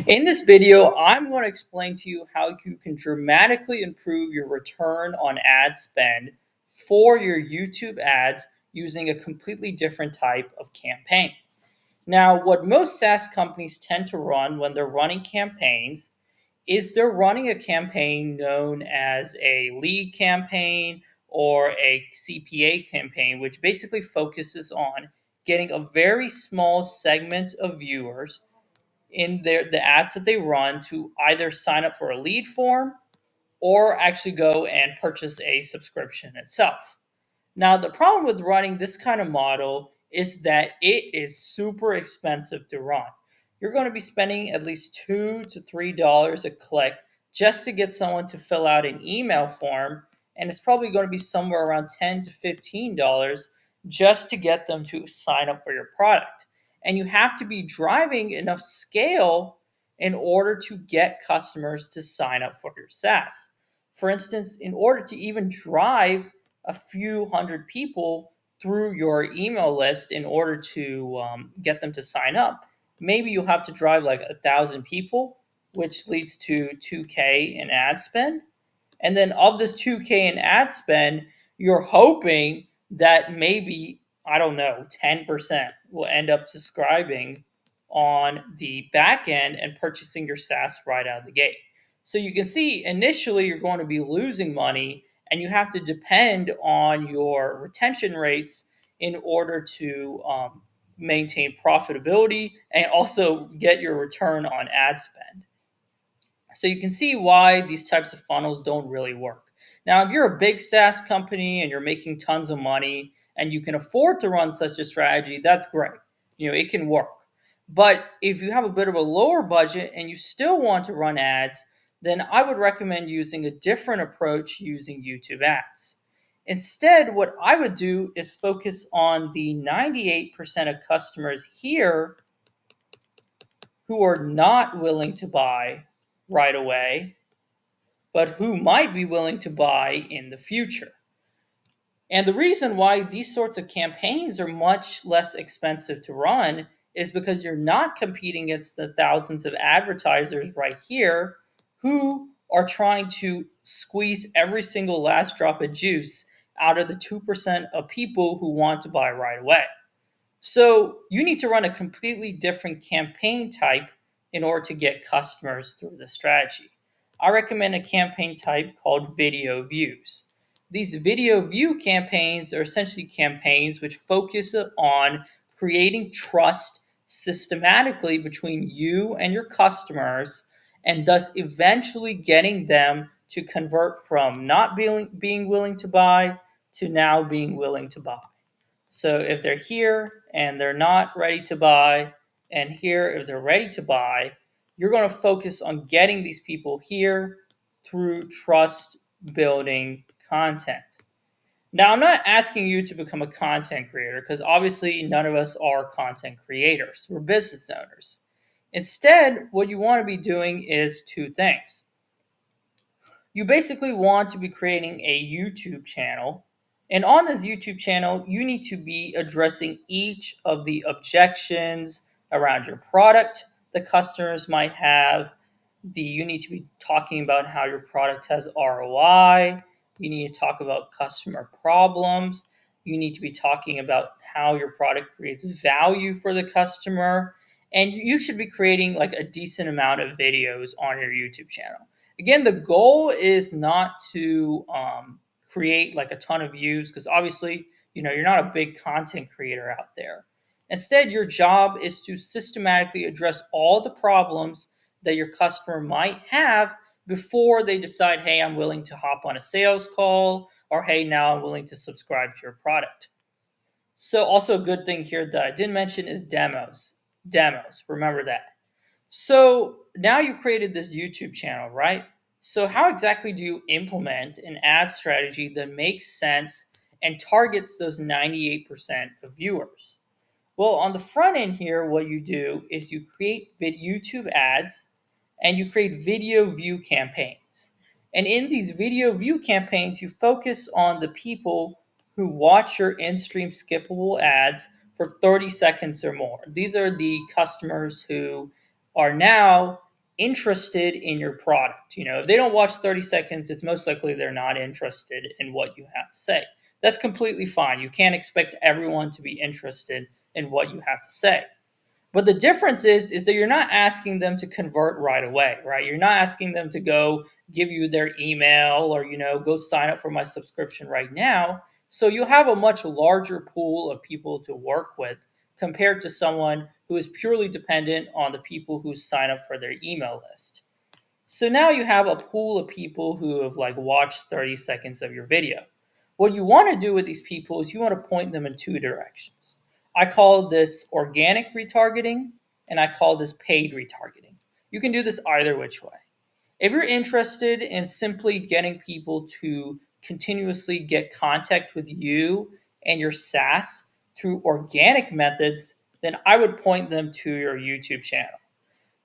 In this video, I'm going to explain to you how you can dramatically improve your return on ad spend for your YouTube ads using a completely different type of campaign. Now, what most SaaS companies tend to run when they're running campaigns is they're running a campaign known as a lead campaign or a CPA campaign, which basically focuses on getting a very small segment of viewers in the ads that they run to either sign up for a lead form or actually go and purchase a subscription itself. Now, the problem with running this kind of model is that it is super expensive to run. You're going to be spending at least $2 to $3 a click just to get someone to fill out an email form, and it's probably going to be somewhere around $10 to $15 just to get them to sign up for your product. And you have to be driving enough scale in order to get customers to sign up for your SaaS. For instance, in order to even drive a few hundred people through your email list in order to get them to sign up, maybe you'll have to drive like 1,000 people, which leads to 2K in ad spend. And then of this 2K in ad spend, you're hoping that maybe, I don't know, 10% will end up subscribing on the back end and purchasing your SaaS right out of the gate. So you can see initially you're going to be losing money and you have to depend on your retention rates in order to maintain profitability and also get your return on ad spend. So you can see why these types of funnels don't really work. Now, if you're a big SaaS company and you're making tons of money and you can afford to run such a strategy, that's great. It can work. But if you have a bit of a lower budget and you still want to run ads, then I would recommend using a different approach using YouTube ads. Instead, what I would do is focus on the 98% of customers here who are not willing to buy right away, but who might be willing to buy in the future. And the reason why these sorts of campaigns are much less expensive to run is because you're not competing against the thousands of advertisers right here who are trying to squeeze every single last drop of juice out of the 2% of people who want to buy right away. So you need to run a completely different campaign type in order to get customers through the strategy. I recommend a campaign type called video views. These video view campaigns are essentially campaigns which focus on creating trust systematically between you and your customers, and thus eventually getting them to convert from not being willing to buy to now being willing to buy. So if they're here and they're not ready to buy, and here if they're ready to buy, you're going to focus on getting these people here through trust building content. Now, I'm not asking you to become a content creator because obviously none of us are content creators. We're business owners. Instead, what you want to be doing is two things. You basically want to be creating a YouTube channel. And on this YouTube channel, you need to be addressing each of the objections around your product the customers might have. You need to be talking about how your product has ROI. You need to talk about customer problems. You need to be talking about how your product creates value for the customer. And you should be creating like a decent amount of videos on your YouTube channel. Again, the goal is not to create like a ton of views because obviously, you're not a big content creator out there. Instead, your job is to systematically address all the problems that your customer might have before they decide, hey, I'm willing to hop on a sales call, or hey, now I'm willing to subscribe to your product. So also a good thing here that I didn't mention is demos. Demos, remember that. So now you created this YouTube channel, right? So how exactly do you implement an ad strategy that makes sense and targets those 98% of viewers? Well, on the front end here, what you do is you create YouTube ads and you create video view campaigns. And in these video view campaigns, you focus on the people who watch your in-stream skippable ads for 30 seconds or more. These are the customers who are now interested in your product. If they don't watch 30 seconds, it's most likely they're not interested in what you have to say. That's completely fine. You can't expect everyone to be interested in what you have to say. But the difference is that you're not asking them to convert right away, right? You're not asking them to go give you their email or, go sign up for my subscription right now. So you have a much larger pool of people to work with compared to someone who is purely dependent on the people who sign up for their email list. So now you have a pool of people who have watched 30 seconds of your video. What you want to do with these people is you want to point them in two directions. I call this organic retargeting and I call this paid retargeting. You can do this either which way. If you're interested in simply getting people to continuously get contact with you and your SaaS through organic methods, then I would point them to your YouTube channel.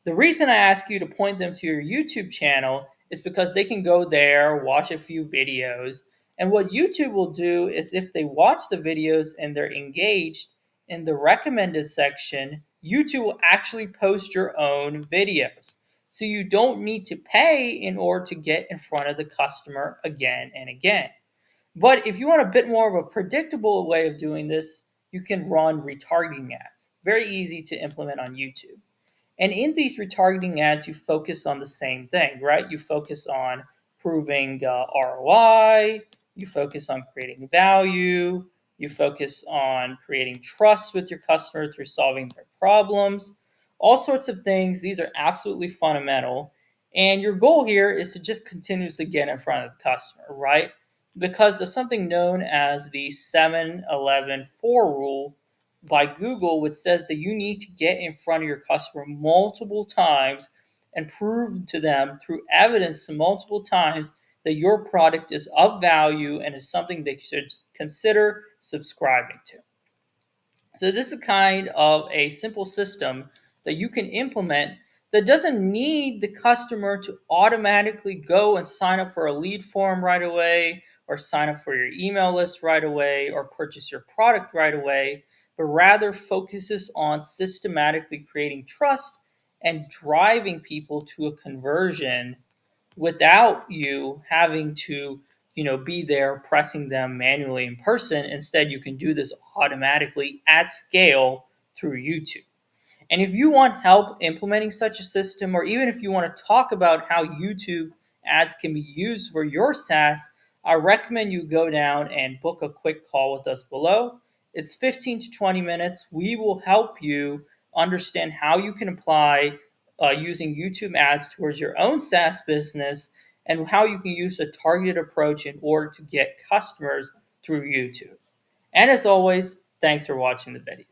The reason I ask you to point them to your YouTube channel is because they can go there, watch a few videos, and what YouTube will do is if they watch the videos and they're engaged in the recommended section, YouTube will actually post your own videos. So you don't need to pay in order to get in front of the customer again and again. But if you want a bit more of a predictable way of doing this, you can run retargeting ads. Very easy to implement on YouTube. And in these retargeting ads, you focus on the same thing, right? You focus on proving ROI, you focus on creating value, you focus on creating trust with your customer through solving their problems, all sorts of things. These are absolutely fundamental. And your goal here is to just continuously get in front of the customer, right? Because of something known as the 7-11-4 rule by Google, which says that you need to get in front of your customer multiple times and prove to them through evidence multiple times that your product is of value and is something they should consider subscribing to. So this is kind of a simple system that you can implement that doesn't need the customer to automatically go and sign up for a lead form right away or sign up for your email list right away or purchase your product right away, but rather focuses on systematically creating trust and driving people to a conversion without you having to be there pressing them manually in person. Instead, you can do this automatically at scale through YouTube. And if you want help implementing such a system, or even if you want to talk about how YouTube ads can be used for your SaaS, I recommend you go down and book a quick call with us below. It's 15 to 20 minutes. We will help you understand how you can apply using YouTube ads towards your own SaaS business and how you can use a targeted approach in order to get customers through YouTube. And as always, thanks for watching the video.